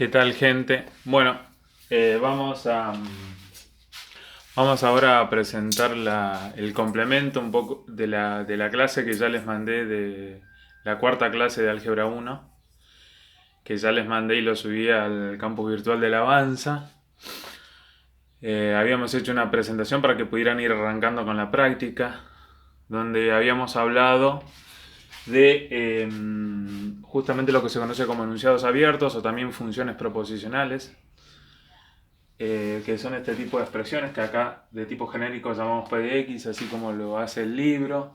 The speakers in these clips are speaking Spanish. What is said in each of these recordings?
¿Qué tal, gente? Bueno, vamos ahora a presentar el complemento un poco de la clase que ya les mandé de la cuarta clase de Álgebra 1, que ya les mandé y lo subí al campus virtual del Avanza. Habíamos hecho una presentación para que pudieran ir arrancando con la práctica, donde habíamos hablado de justamente lo que se conoce como enunciados abiertos o también funciones proposicionales, que son este tipo de expresiones que acá de tipo genérico llamamos P de X, así como lo hace el libro.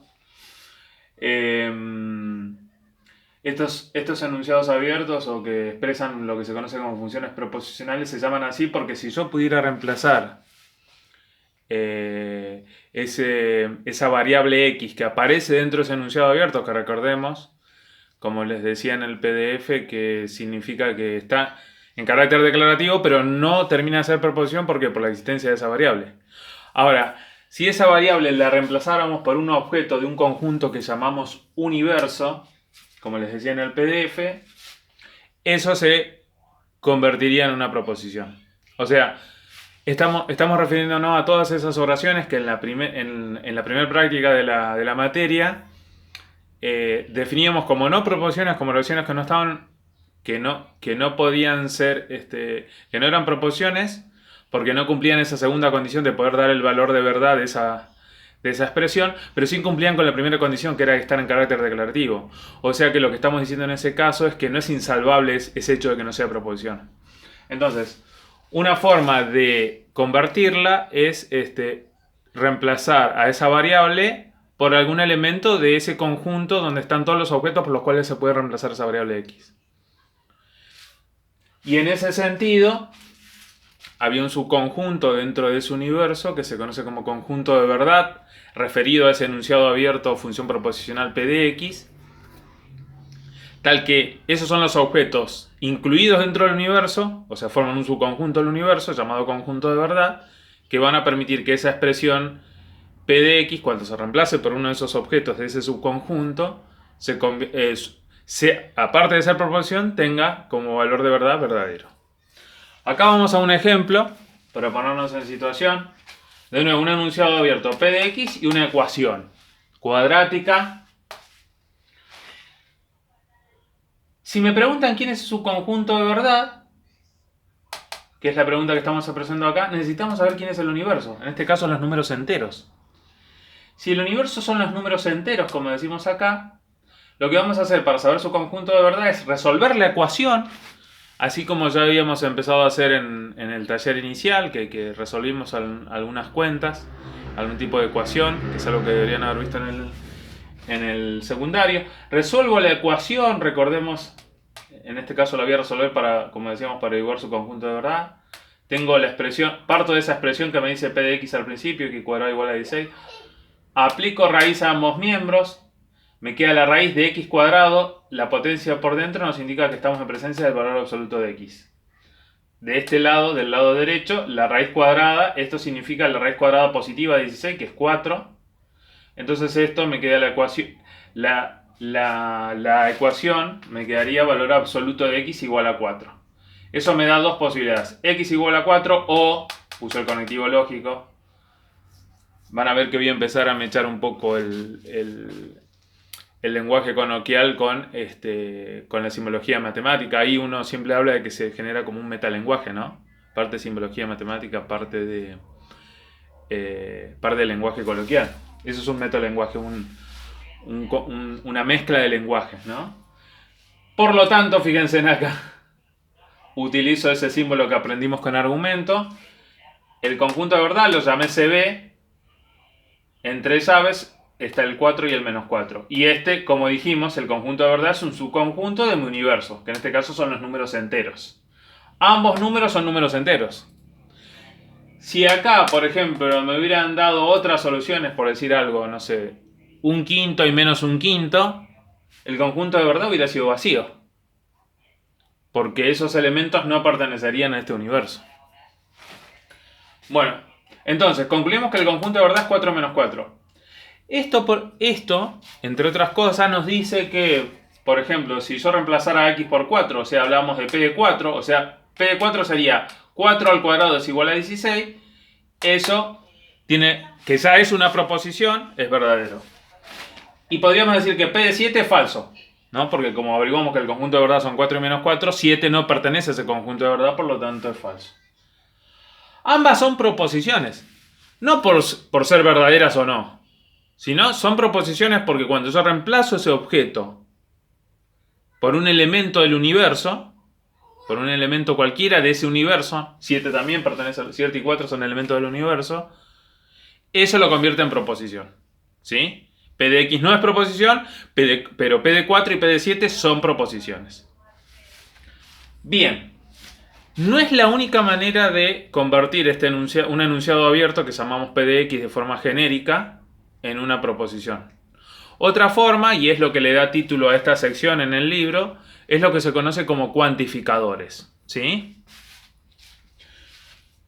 Estos enunciados abiertos o que expresan lo que se conoce como funciones proposicionales se llaman así porque si yo pudiera reemplazar esa variable X que aparece dentro de ese enunciado abierto, que recordemos, como les decía en el PDF, que significa que está en carácter declarativo, pero no termina de ser proposición porque por la existencia de esa variable. Ahora, si esa variable la reemplazáramos por un objeto de un conjunto que llamamos universo, como les decía en el PDF, eso se convertiría en una proposición. O sea, estamos refiriéndonos a todas esas oraciones que en la primera práctica de la materia definíamos como no proposiciones, como oraciones que no estaban, que no podían ser, que no eran proposiciones, porque no cumplían esa segunda condición de poder dar el valor de verdad de esa expresión, pero sí cumplían con la primera condición, que era estar en carácter declarativo. O sea que lo que estamos diciendo en ese caso es que no es insalvable ese hecho de que no sea proposición. Entonces, una forma de convertirla es reemplazar a esa variable por algún elemento de ese conjunto donde están todos los objetos por los cuales se puede reemplazar esa variable X. Y en ese sentido, había un subconjunto dentro de ese universo que se conoce como conjunto de verdad, referido a ese enunciado abierto o función proposicional P de X, tal que esos son los objetos incluidos dentro del universo, o sea, forman un subconjunto del universo llamado conjunto de verdad, que van a permitir que esa expresión P de X, cuando se reemplace por uno de esos objetos de ese subconjunto, aparte de ser proposición, tenga como valor de verdad verdadero. Acá vamos a un ejemplo, para ponernos en situación. De nuevo, un enunciado abierto P de X y una ecuación cuadrática. Si me preguntan quién es su conjunto de verdad, que es la pregunta que estamos presentando acá, necesitamos saber quién es el universo. En este caso, los números enteros. Si el universo son los números enteros, como decimos acá, lo que vamos a hacer para saber su conjunto de verdad es resolver la ecuación, así como ya habíamos empezado a hacer en el taller inicial, que resolvimos algunas cuentas, algún tipo de ecuación, que es algo que deberían haber visto en el secundario. Resuelvo la ecuación, recordemos, en este caso la voy a resolver para, como decíamos, para averiguar su conjunto de verdad. Tengo la expresión, parto de esa expresión que me dice P de X al principio, que cuadrado igual a 16. Aplico raíz a ambos miembros. Me queda la raíz de x cuadrado. La potencia por dentro nos indica que estamos en presencia del valor absoluto de x. De este lado, del lado derecho, la raíz cuadrada. Esto significa la raíz cuadrada positiva de 16, que es 4. Entonces esto me queda la ecuación. La ecuación me quedaría valor absoluto de x igual a 4. Eso me da dos posibilidades. X igual a 4 o, uso el conectivo lógico. Van a ver que voy a empezar a mechar un poco el lenguaje coloquial con la simbología matemática. Ahí uno siempre habla de que se genera como un metalenguaje, ¿no? Parte de simbología matemática, parte del lenguaje coloquial. Eso es un metalenguaje, una mezcla de lenguajes, ¿no? Por lo tanto, fíjense en acá. Utilizo ese símbolo que aprendimos con argumento. El conjunto de verdad lo llamé CB. Entre llaves está el 4 y el menos 4. Y como dijimos, el conjunto de verdad es un subconjunto de mi universo, que en este caso son los números enteros. Ambos números son números enteros. Si acá, por ejemplo, me hubieran dado otras soluciones, por decir algo, no sé, un quinto y menos un quinto, el conjunto de verdad hubiera sido vacío. Porque esos elementos no pertenecerían a este universo. Bueno, entonces, concluimos que el conjunto de verdad es 4 menos 4. Esto, entre otras cosas, nos dice que por ejemplo, si yo reemplazara a x por 4, o sea, hablamos de p de 4, o sea, p de 4 sería 4 al cuadrado es igual a 16, eso tiene, que ya es una proposición, es verdadero. Y podríamos decir que p de 7 es falso, ¿no? Porque como averiguamos que el conjunto de verdad son 4 y menos 4, 7 no pertenece a ese conjunto de verdad, por lo tanto es falso. Ambas son proposiciones, no por ser verdaderas o no, sino son proposiciones porque cuando yo reemplazo ese objeto por un elemento del universo, por un elemento cualquiera de ese universo, 7 también pertenece a 7 y 4 son elementos del universo, eso lo convierte en proposición, ¿sí? P de X no es proposición, pero P de 4 y P de 7 son proposiciones. Bien, no es la única manera de convertir un enunciado abierto que llamamos P de X de forma genérica en una proposición. Otra forma, y es lo que le da título a esta sección en el libro, es lo que se conoce como cuantificadores, ¿sí?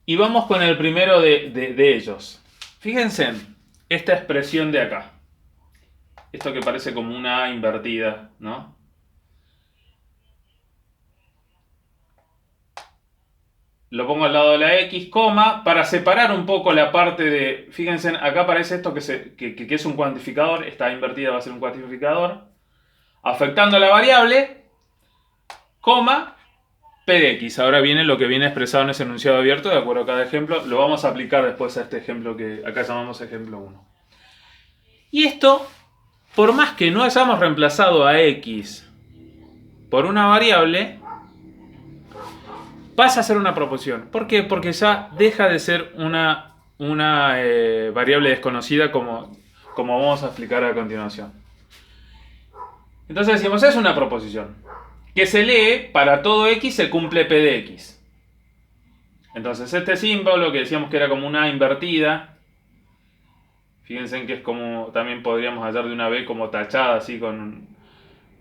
Y vamos con el primero de ellos. Fíjense en esta expresión de acá. Esto que parece como una A invertida, ¿no? Lo pongo al lado de la X, coma, para separar un poco la parte de... Fíjense, acá aparece esto que es un cuantificador, esta invertida va a ser un cuantificador, afectando a la variable, coma, P de X. Ahora viene lo que viene expresado en ese enunciado abierto, de acuerdo a cada ejemplo. Lo vamos a aplicar después a este ejemplo que acá llamamos ejemplo 1. Y esto, por más que no hayamos reemplazado a X por una variable, pasa a ser una proposición. ¿Por qué? Porque ya deja de ser una variable desconocida como vamos a explicar a continuación. Entonces decimos, es una proposición que se lee para todo X se cumple P de X. Entonces este símbolo que decíamos que era como una A invertida, fíjense que es como, también podríamos hallar de una B como tachada así con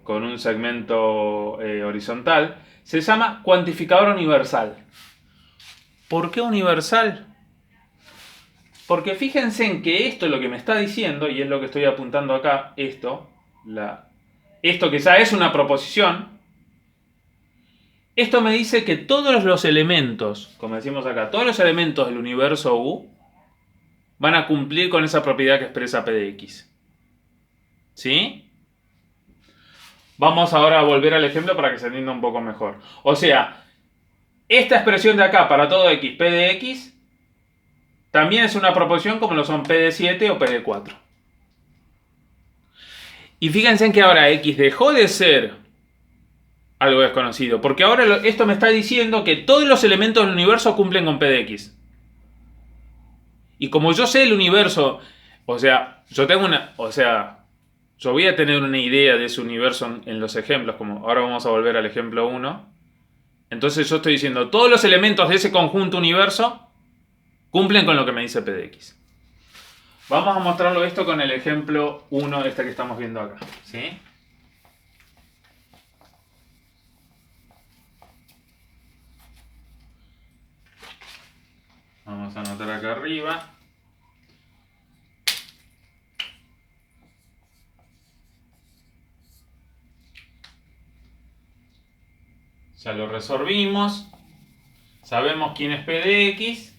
un segmento horizontal, se llama cuantificador universal. ¿Por qué universal? Porque fíjense en que esto es lo que me está diciendo, y es lo que estoy apuntando acá, esto que ya es una proposición, esto me dice que todos los elementos, como decimos acá, todos los elementos del universo U van a cumplir con esa propiedad que expresa P de X. ¿Sí? Vamos ahora a volver al ejemplo para que se entienda un poco mejor. O sea, esta expresión de acá para todo X, P de X, también es una proposición como lo son P de 7 o P de 4. Y fíjense en que ahora X dejó de ser algo desconocido, porque ahora esto me está diciendo que todos los elementos del universo cumplen con P de X. Y como yo sé el universo, o sea, yo voy a tener una idea de ese universo en los ejemplos, como ahora vamos a volver al ejemplo 1. Entonces yo estoy diciendo, todos los elementos de ese conjunto universo cumplen con lo que me dice P de X. Vamos a mostrarlo esto con el ejemplo 1, este que estamos viendo acá, ¿sí? Vamos a anotar acá arriba. Ya lo resolvimos. Sabemos quién es P de X.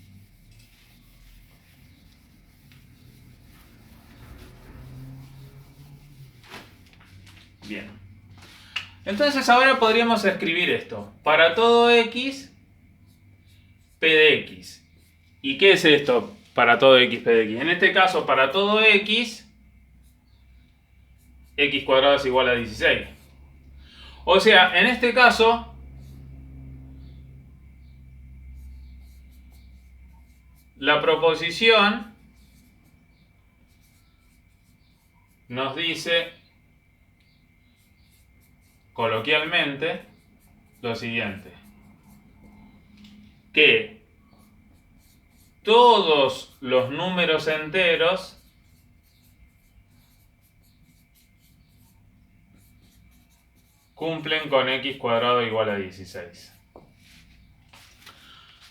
Bien. Entonces ahora podríamos escribir esto. Para todo X, P de X. ¿Y qué es esto? Para todo X, P de X. En este caso, para todo X, X cuadrado es igual a 16. O sea, en este caso, la proposición nos dice coloquialmente lo siguiente: que todos los números enteros cumplen con X cuadrado igual a 16.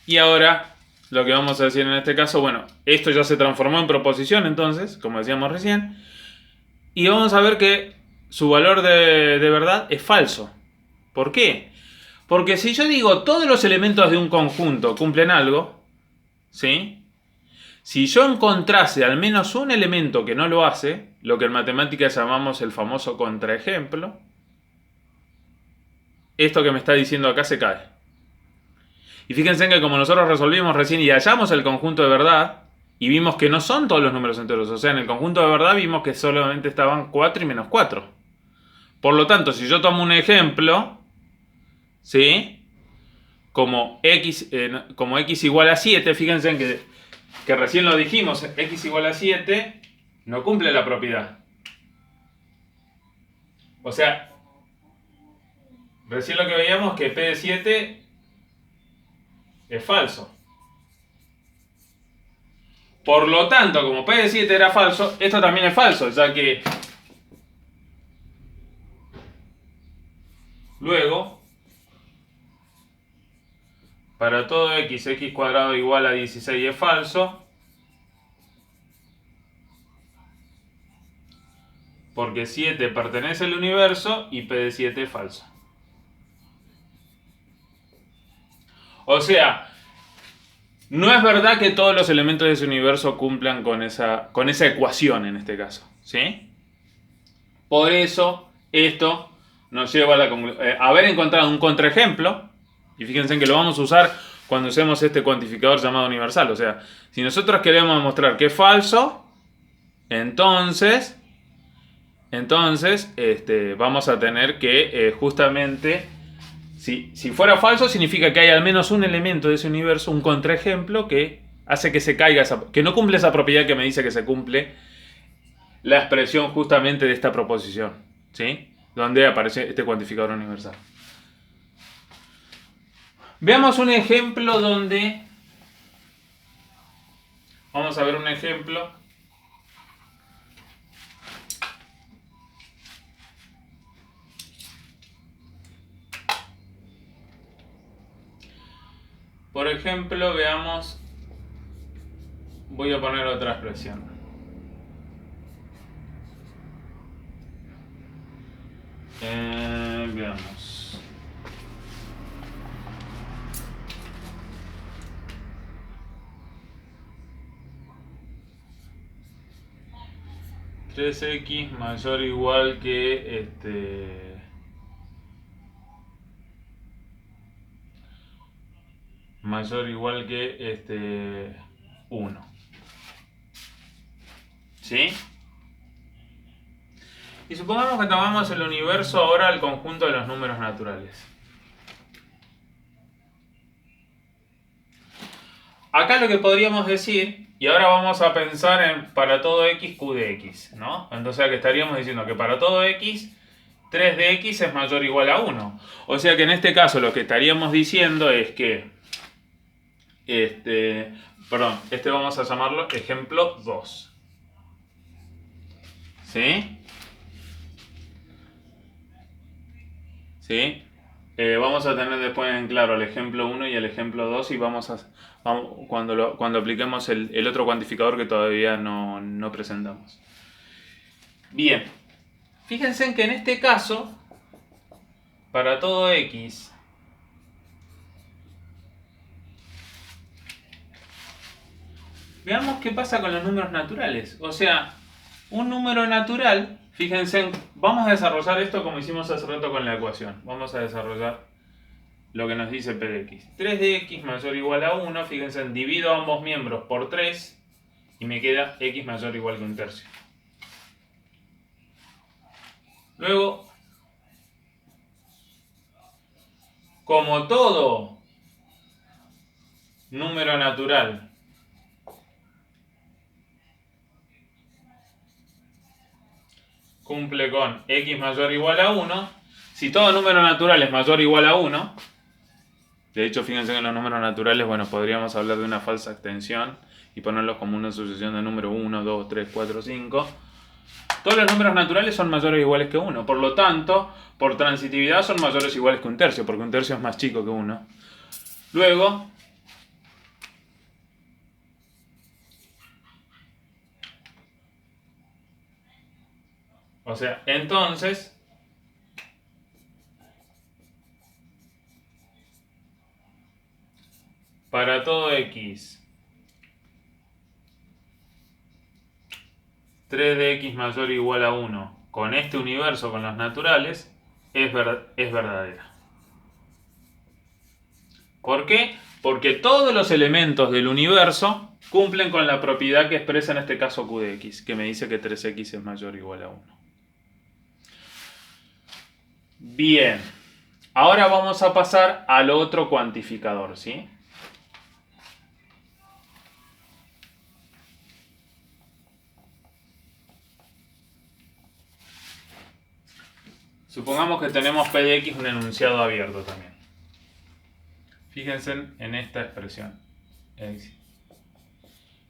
Y ahora lo que vamos a decir en este caso, bueno, esto ya se transformó en proposición entonces, como decíamos recién, y vamos a ver que su valor de verdad es falso. ¿Por qué? Porque si yo digo todos los elementos de un conjunto cumplen algo, ¿sí? Si yo encontrase al menos un elemento que no lo hace, lo que en matemáticas llamamos el famoso contraejemplo, esto que me está diciendo acá se cae. Y fíjense que como nosotros resolvimos recién y hallamos el conjunto de verdad, y vimos que no son todos los números enteros, o sea, en el conjunto de verdad vimos que solamente estaban 4 y menos 4. Por lo tanto, si yo tomo un ejemplo, ¿sí? Como x igual a 7, fíjense en que recién lo dijimos, x igual a 7 no cumple la propiedad. O sea, recién lo que veíamos que p de 7 es falso. Por lo tanto, como p de 7 era falso, esto también es falso, ya que luego, para todo x cuadrado igual a 16 es falso, porque 7 pertenece al universo y p de 7 es falso. O sea, no es verdad que todos los elementos de ese universo cumplan con esa ecuación en este caso, ¿sí? Por eso, esto nos lleva a haber encontrado un contraejemplo, y fíjense que lo vamos a usar cuando usemos este cuantificador llamado universal. O sea, si nosotros queremos demostrar que es falso, entonces vamos a tener que justamente, si fuera falso, significa que hay al menos un elemento de ese universo, un contraejemplo que hace que se caiga, que no cumple esa propiedad que me dice que se cumple la expresión justamente de esta proposición, ¿sí? Donde aparece este cuantificador universal. Veamos un ejemplo donde... Vamos a ver un ejemplo. Por ejemplo, veamos... Voy a poner otra expresión. Veamos. x mayor o igual que mayor o igual que 1. ¿Sí? Y supongamos que tomamos el universo ahora al conjunto de los números naturales. Acá lo que podríamos decir, y ahora vamos a pensar en para todo x, q de x, ¿no? Entonces que estaríamos diciendo que para todo x, 3 de x es mayor o igual a 1. O sea que en este caso lo que estaríamos diciendo es que, vamos a llamarlo ejemplo 2. ¿Sí? ¿Sí? Vamos a tener después en claro el ejemplo 1 y el ejemplo 2 y cuando apliquemos el otro cuantificador que todavía no presentamos. Bien, fíjense en que en este caso, para todo x, veamos qué pasa con los números naturales. O sea, un número natural, fíjense, vamos a desarrollar esto como hicimos hace rato con la ecuación. Vamos a desarrollar lo que nos dice p de x. 3 de x mayor o igual a 1, fíjense, divido ambos miembros por 3 y me queda x mayor o igual que 1/3. Luego, como todo número natural cumple con x mayor o igual a 1, si todo número natural es mayor o igual a 1, de hecho fíjense que en los números naturales, bueno, podríamos hablar de una falsa extensión y ponerlos como una sucesión de números 1, 2, 3, 4, 5. Todos los números naturales son mayores o iguales que 1, por lo tanto, por transitividad son mayores o iguales que 1/3, porque 1/3 es más chico que 1. Luego, O sea, entonces, para todo x, 3 de x mayor o igual a 1 con este universo, con los naturales, es verdadera. ¿Por qué? Porque todos los elementos del universo cumplen con la propiedad que expresa en este caso q de x, que me dice que 3x es mayor o igual a 1. Bien, ahora vamos a pasar al otro cuantificador, ¿sí? Supongamos que tenemos p de x un enunciado abierto también. Fíjense en esta expresión.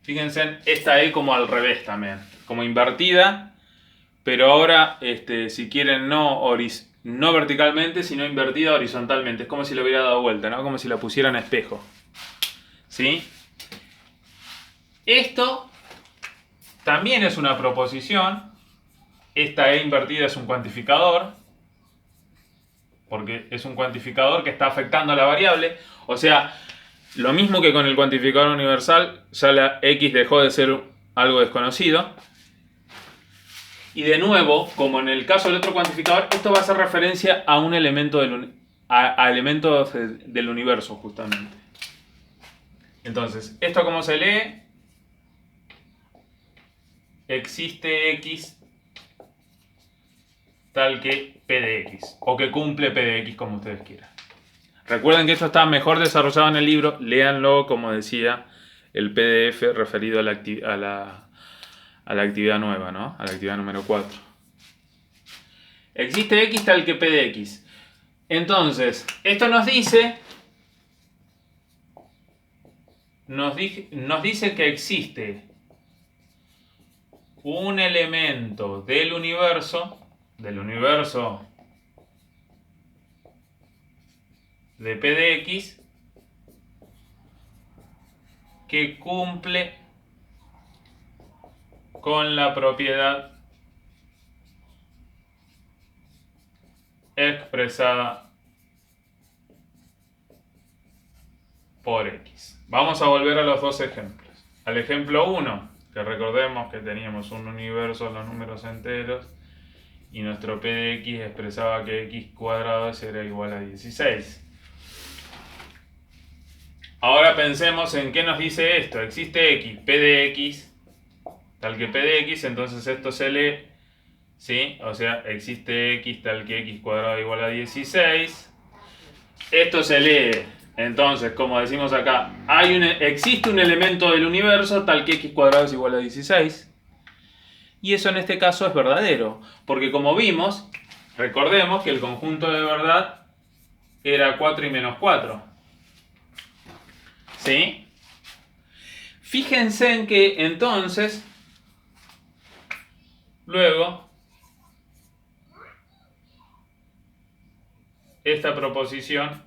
Fíjense en esta E como al revés también, como invertida, pero ahora, si quieren, no verticalmente, sino invertida horizontalmente. Es como si le hubiera dado vuelta, ¿no? Como si la pusiera en espejo. ¿Sí? Esto también es una proposición. Esta E invertida es un cuantificador, porque es un cuantificador que está afectando a la variable. O sea, lo mismo que con el cuantificador universal, ya la x dejó de ser algo desconocido. Y de nuevo, como en el caso del otro cuantificador, esto va a hacer referencia a un elemento a elementos del universo, justamente. Entonces, ¿esto cómo se lee? Existe x tal que p de x, o que cumple p de x, como ustedes quieran. Recuerden que esto está mejor desarrollado en el libro, léanlo, como decía, el PDF referido a la actividad nueva, ¿no? A la actividad número 4. Existe x tal que p de x. Entonces, esto nos dice que existe un elemento del universo de p de x que cumple con la propiedad expresada por x. Vamos a volver a los dos ejemplos. Al ejemplo 1, que recordemos que teníamos un universo en los números enteros y nuestro p de x expresaba que x cuadrado era igual a 16. Ahora pensemos en qué nos dice esto. Existe x, p de x, tal que p de x, entonces esto se lee, ¿sí? O sea, existe x tal que x cuadrado igual a 16. Esto se lee, entonces, como decimos acá, existe un elemento del universo tal que x cuadrado es igual a 16. Y eso en este caso es verdadero, porque como vimos, recordemos que el conjunto de verdad era 4 y menos 4. ¿Sí? Fíjense en que entonces, luego, esta proposición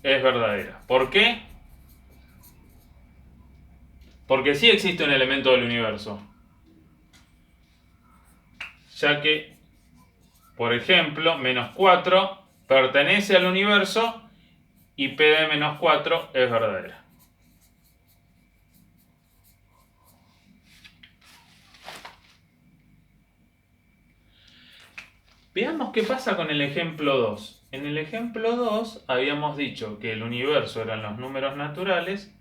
es verdadera. ¿Por qué? Porque sí existe un elemento del universo. Ya que, por ejemplo, menos 4 pertenece al universo y p de menos 4 es verdadera. Veamos qué pasa con el ejemplo 2. En el ejemplo 2 habíamos dicho que el universo eran los números naturales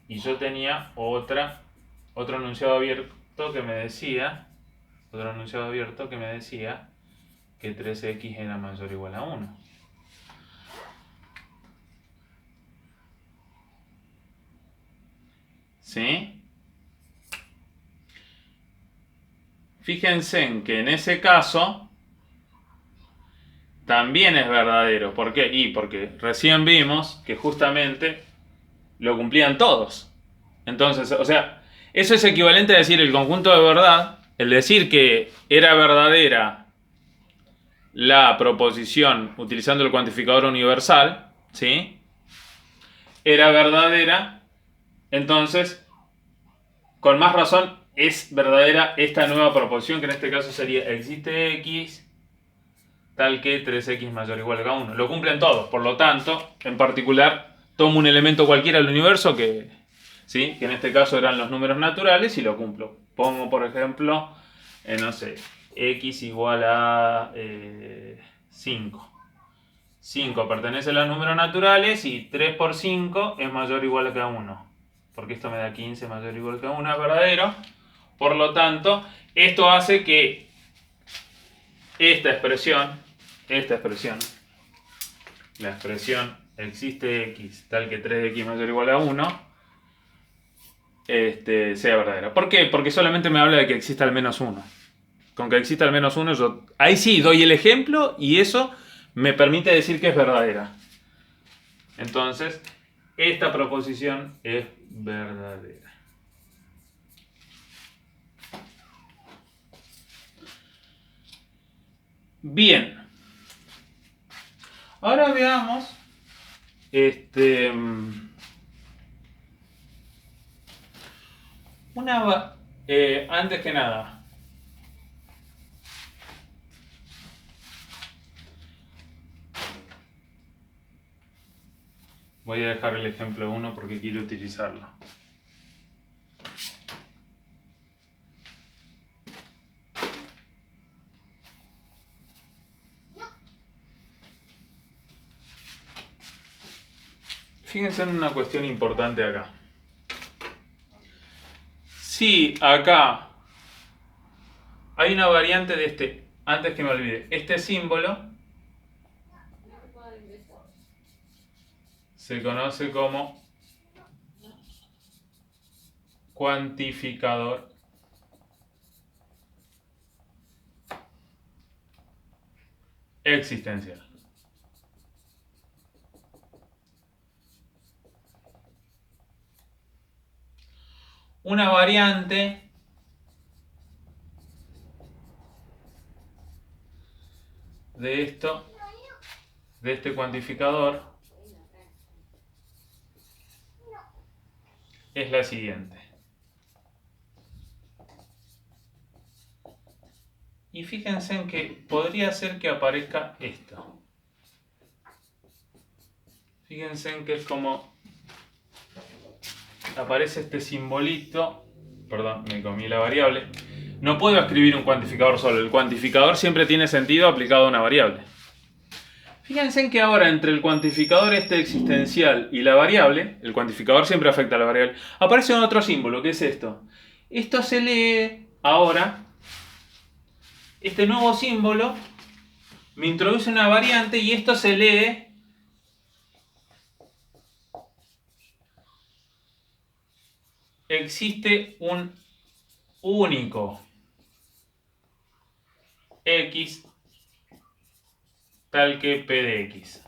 y yo tenía otro enunciado abierto que me decía que 3x era mayor o igual a 1. ¿Sí? Fíjense en que en ese caso también es verdadero. ¿Por qué? Porque recién vimos que justamente lo cumplían todos. Entonces, o sea, eso es equivalente a decir el conjunto de verdad, el decir que era verdadera la proposición utilizando el cuantificador universal, ¿sí? Era verdadera, entonces, con más razón, es verdadera esta nueva proposición, que en este caso sería existe x tal que 3x mayor o igual a 1. Lo cumplen todos, por lo tanto, en particular, tomo un elemento cualquiera del universo que, ¿sí? Que en este caso eran los números naturales y lo cumplo. Pongo, por ejemplo, no sé, x igual a 5. 5 pertenece a los números naturales y 3 por 5 es mayor o igual a 1. Porque esto me da 15 mayor o igual a 1, es verdadero. Por lo tanto, esto hace que esta expresión, la expresión existe x tal que 3x mayor o igual a 1, sea verdadera. ¿Por qué? Porque solamente me habla de que exista al menos 1. Con que exista al menos 1, yo ahí sí doy el ejemplo y eso me permite decir que es verdadera. Entonces, esta proposición es verdadera. Bien. Ahora veamos antes que nada, voy a dejar el ejemplo 1 porque quiero utilizarlo. Fíjense en una cuestión importante acá. Si acá hay una variante de antes que me olvide, este símbolo se conoce como cuantificador existencial. Una variante de este cuantificador, es la siguiente. Y fíjense en que podría ser que aparezca esto. Fíjense en que es como aparece este simbolito. Perdón, me comí la variable. No puedo escribir un cuantificador solo. El cuantificador siempre tiene sentido aplicado a una variable. Fíjense en que ahora entre el cuantificador existencial y la variable, el cuantificador siempre afecta a la variable, aparece otro símbolo, que es esto. Esto se lee ahora, este nuevo símbolo me introduce una variante y esto se lee existe un único x tal que p de x.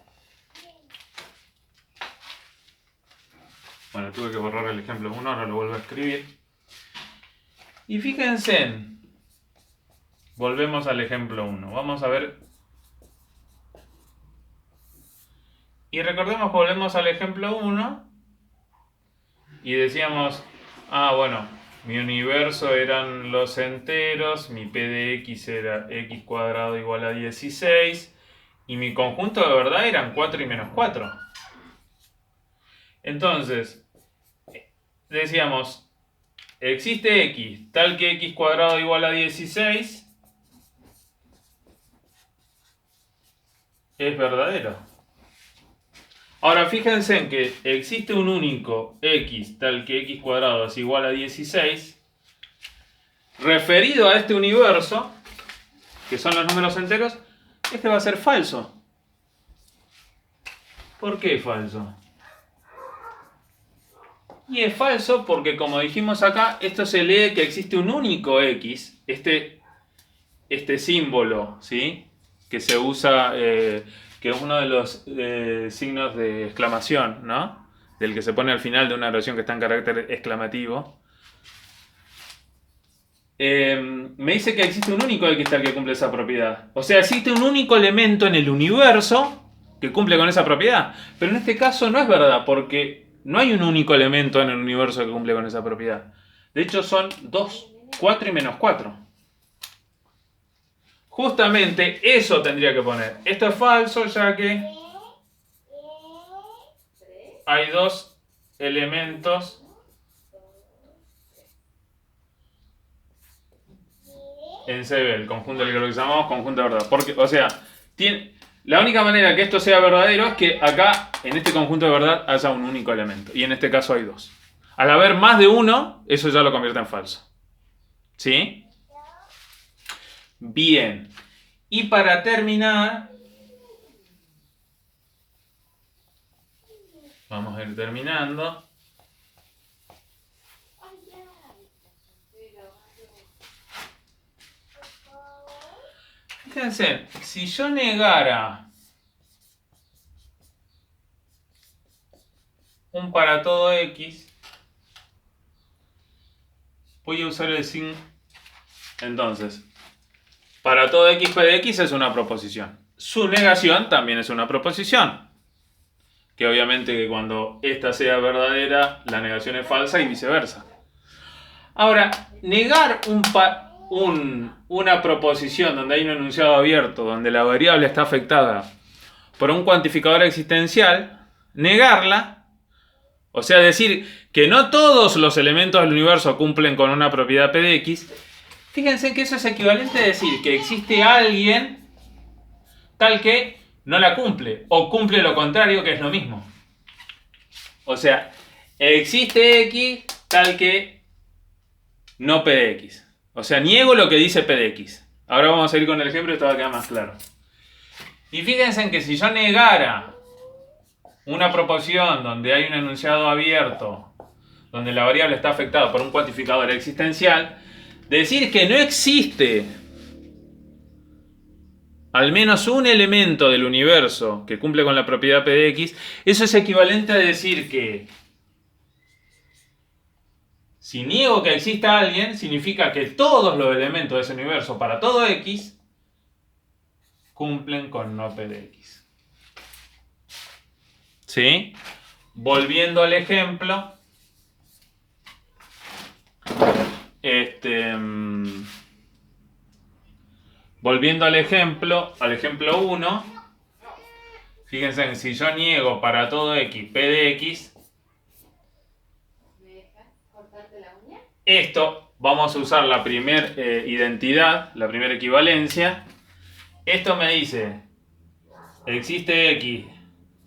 Bueno, tuve que borrar el ejemplo 1, ahora lo vuelvo a escribir. Y fíjense, volvemos al ejemplo 1. Vamos a ver. Y recordemos que volvemos al ejemplo 1 y decíamos, bueno, mi universo eran los enteros, mi p de x era x cuadrado igual a 16 y mi conjunto de verdad eran 4 y menos 4. Entonces, decíamos, existe x tal que x cuadrado igual a 16 es verdadero. Ahora fíjense en que existe un único x tal que x cuadrado es igual a 16 referido a este universo, que son los números enteros, este va a ser falso. ¿Por qué falso? Y es falso porque, como dijimos acá, esto se lee que existe un único x, este símbolo, ¿sí? Que se usa, que es uno de los signos de exclamación, ¿no? Del que se pone al final de una oración que está en carácter exclamativo. Me dice que existe un único x tal que cumple esa propiedad. O sea, existe un único elemento en el universo que cumple con esa propiedad. Pero en este caso no es verdad, porque no hay un único elemento en el universo que cumple con esa propiedad. De hecho, son dos 4 y menos 4. Justamente eso tendría que poner. Esto es falso ya que hay dos elementos en CB, el conjunto del que lo llamamos conjunto de verdad. Porque, o sea, la única manera que esto sea verdadero es que acá, en este conjunto de verdad, haya un único elemento. Y en este caso hay dos. Al haber más de uno, eso ya lo convierte en falso. ¿Sí? Bien. Y para terminar, vamos a ir terminando. Fíjense, si yo negara un para todo X, voy a usar el signo. Entonces, para todo X, P de X es una proposición. Su negación también es una proposición. Que obviamente que cuando esta sea verdadera, la negación es falsa y viceversa. Ahora, negar una proposición donde hay un enunciado abierto, donde la variable está afectada por un cuantificador existencial, negarla, o sea, decir que no todos los elementos del universo cumplen con una propiedad P de X, fíjense que eso es equivalente a decir que existe alguien tal que no la cumple, o cumple lo contrario, que es lo mismo. O sea, existe X tal que no P de X. O sea, niego lo que dice P de X. Ahora vamos a ir con el ejemplo y esto va a quedar más claro. Y fíjense en que si yo negara una proposición donde hay un enunciado abierto, donde la variable está afectada por un cuantificador existencial, decir que no existe al menos un elemento del universo que cumple con la propiedad P de X, eso es equivalente a decir que si niego que exista alguien, significa que todos los elementos de ese universo para todo X cumplen con no P de X. ¿Sí? Volviendo al ejemplo. Volviendo al ejemplo 1. Fíjense, si yo niego para todo X P de X, esto vamos a usar la primera identidad, la primera equivalencia. Esto me dice, existe X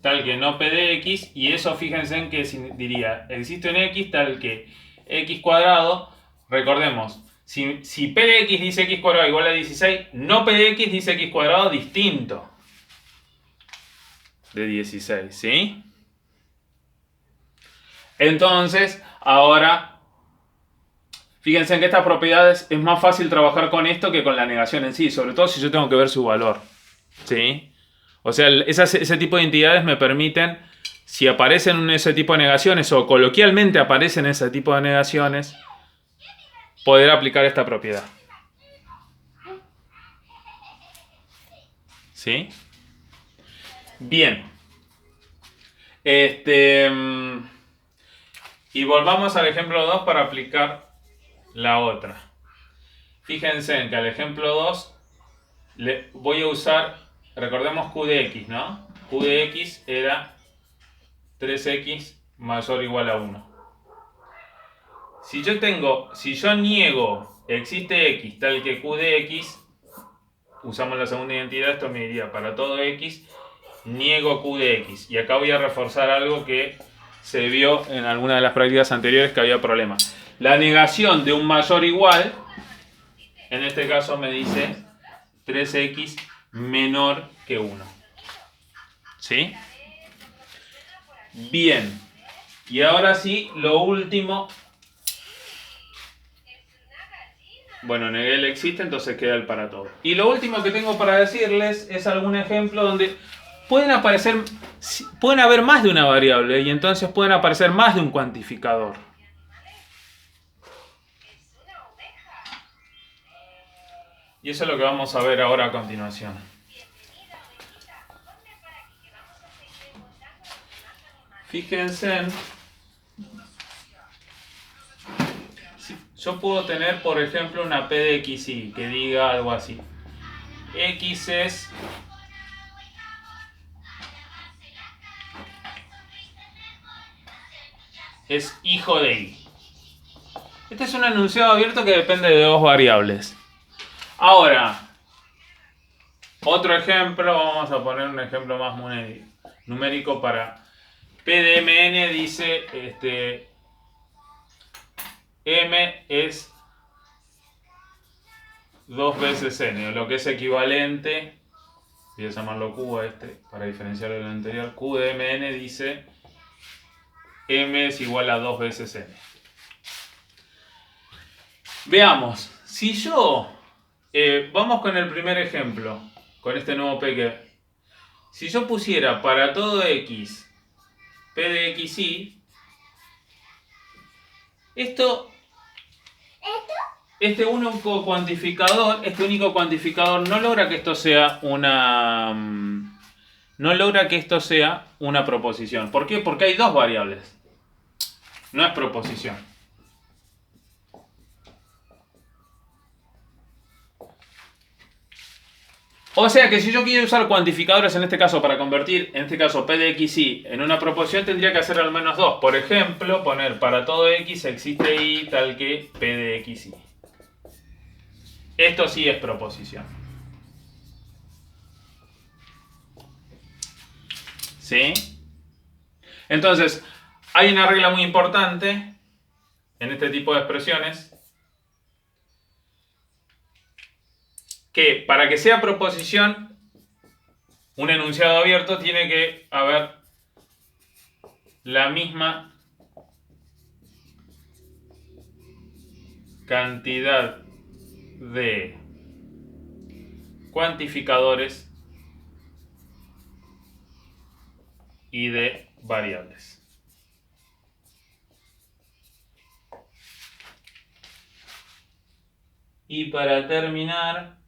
tal que no P de X, y eso fíjense en que diría, existe un X tal que X cuadrado, recordemos, si P de X dice X cuadrado igual a 16, no P de X dice X cuadrado distinto de 16, ¿sí? Entonces, ahora, fíjense en que estas propiedades es más fácil trabajar con esto que con la negación en sí, sobre todo si yo tengo que ver su valor, ¿sí? O sea, ese tipo de entidades me permiten, si aparecen ese tipo de negaciones o coloquialmente aparecen ese tipo de negaciones, poder aplicar esta propiedad. ¿Sí? Bien. Y volvamos al ejemplo 2 para aplicar la otra. Fíjense en que al ejemplo 2 voy a usar, recordemos Q de X, ¿no? Q de X era 3X mayor o igual a 1. Si yo niego existe X tal que Q de X, usamos la segunda identidad, esto me diría para todo X, niego Q de X. Y acá voy a reforzar algo que se vio en alguna de las prácticas anteriores que había problemas. La negación de un mayor o igual, en este caso me dice 3X menor que 1. ¿Sí? Bien. Y ahora sí, lo último. Bueno, negué el existe, entonces queda el para todo. Y lo último que tengo para decirles es algún ejemplo donde pueden haber más de una variable y entonces pueden aparecer más de un cuantificador. Y eso es lo que vamos a ver ahora a continuación. Fíjense, yo puedo tener, por ejemplo, una P de XY que diga algo así. X es hijo de Y. Este es un enunciado abierto que depende de dos variables. Ahora, otro ejemplo, vamos a poner un ejemplo más numérico para P de Mn dice M es 2 veces N, o lo que es equivalente, voy a llamarlo Q a para diferenciarlo del anterior. Q de Mn dice M es igual a 2 veces N. Veamos, si yo, vamos con el primer ejemplo, con este nuevo P que, si yo pusiera para todo X, P de XY, este único cuantificador no logra que esto sea una proposición. ¿Por qué? Porque hay dos variables. No es proposición. O sea que si yo quiero usar cuantificadores en este caso para convertir, en este caso P de XY en una proposición, tendría que hacer al menos dos. Por ejemplo, poner para todo X existe Y tal que P de XY. Esto sí es proposición. ¿Sí? Entonces, hay una regla muy importante en este tipo de expresiones, que para que sea proposición, un enunciado abierto tiene que haber la misma cantidad de cuantificadores y de variables. Y para terminar,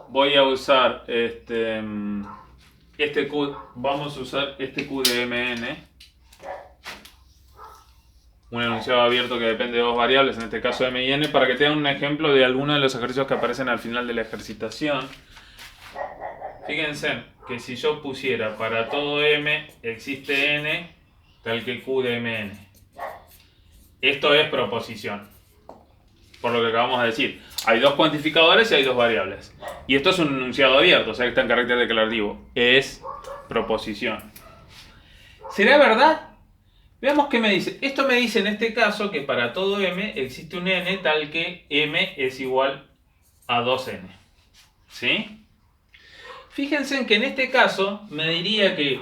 voy a usar vamos a usar este Q de Mn, un enunciado abierto que depende de dos variables, en este caso M y N, para que tengan un ejemplo de alguno de los ejercicios que aparecen al final de la ejercitación. Fíjense que si yo pusiera para todo M existe N tal que Q de Mn. Esto es proposición. Por lo que acabamos de decir, hay dos cuantificadores y hay dos variables. Y esto es un enunciado abierto, o sea que está en carácter declarativo. Es proposición. ¿Será verdad? Veamos qué me dice. Esto me dice en este caso que para todo M existe un N tal que M es igual a 2N. ¿Sí? Fíjense en que en este caso me diría que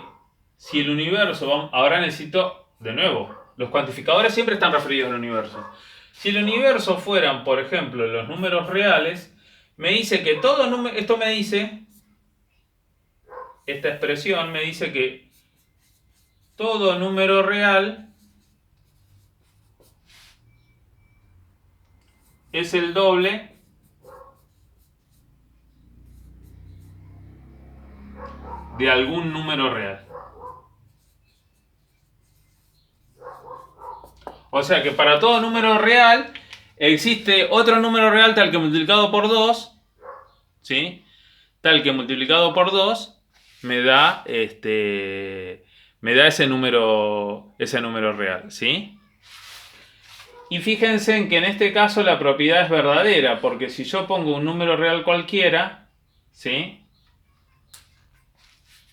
si el universo, ahora necesito, de nuevo, los cuantificadores siempre están referidos al universo. Si el universo fueran, por ejemplo, los números reales, me dice que todo número, esto me dice, esta expresión me dice que todo número real es el doble de algún número real. O sea que para todo número real existe otro número real tal que multiplicado por 2, ¿sí? Tal que multiplicado por 2 me da ese número real, ¿sí? Y fíjense en que en este caso la propiedad es verdadera, porque si yo pongo un número real cualquiera, ¿sí?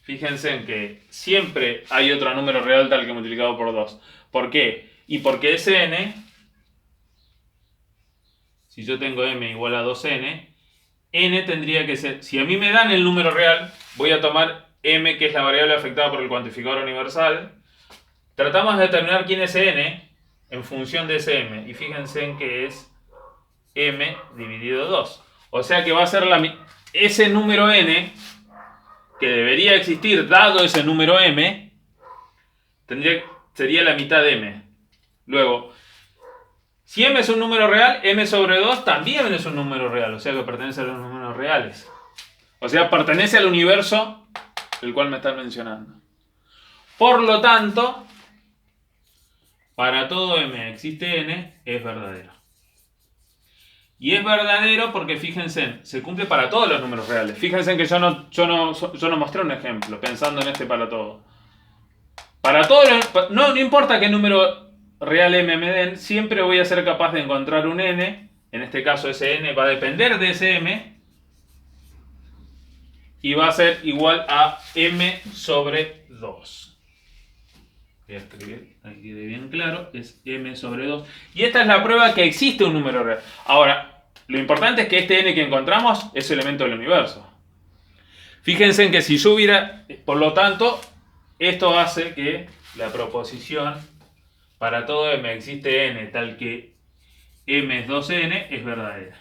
Fíjense en que siempre hay otro número real tal que multiplicado por 2. ¿Por qué? Y porque ese n, si yo tengo m igual a 2n, n tendría que ser, si a mí me dan el número real, voy a tomar m, que es la variable afectada por el cuantificador universal. Tratamos de determinar quién es n en función de ese m. Y fíjense en que es m dividido 2. O sea que va a ser ese número n, que debería existir dado ese número m, sería la mitad de m. Luego, si m es un número real, m sobre 2 también es un número real, o sea que pertenece a los números reales. O sea, pertenece al universo el cual me están mencionando. Por lo tanto, para todo m existe n es verdadero. Y es verdadero porque fíjense, se cumple para todos los números reales. Fíjense que yo no mostré un ejemplo pensando en este para todo. Para todos los, no importa qué número real m me den, siempre voy a ser capaz de encontrar un n. En este caso ese n va a depender de ese m. Y va a ser igual a m sobre 2. Voy a escribir, para que quede bien claro, es m sobre 2. Y esta es la prueba que existe un número real. Ahora, lo importante es que este n que encontramos es elemento del universo. Fíjense en que si yo hubiera, por lo tanto, esto hace que la proposición para todo m existe n tal que m es 2n es verdadera.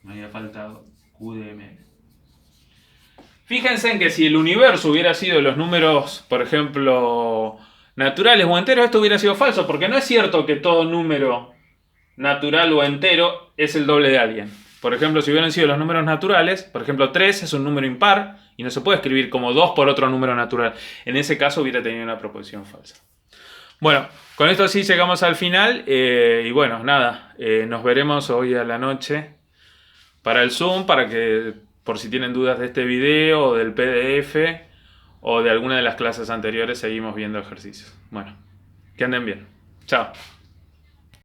Me había faltado q de m. Fíjense en que si el universo hubiera sido los números, por ejemplo, naturales o enteros, esto hubiera sido falso, porque no es cierto que todo número natural o entero es el doble de alguien. Por ejemplo, si hubieran sido los números naturales, por ejemplo, 3 es un número impar y no se puede escribir como 2 por otro número natural. En ese caso hubiera tenido una proposición falsa. Bueno, con esto sí llegamos al final y bueno, nada, nos veremos hoy a la noche para el Zoom, para que, por si tienen dudas de este video o del PDF o de alguna de las clases anteriores, seguimos viendo ejercicios. Bueno, que anden bien. Chao.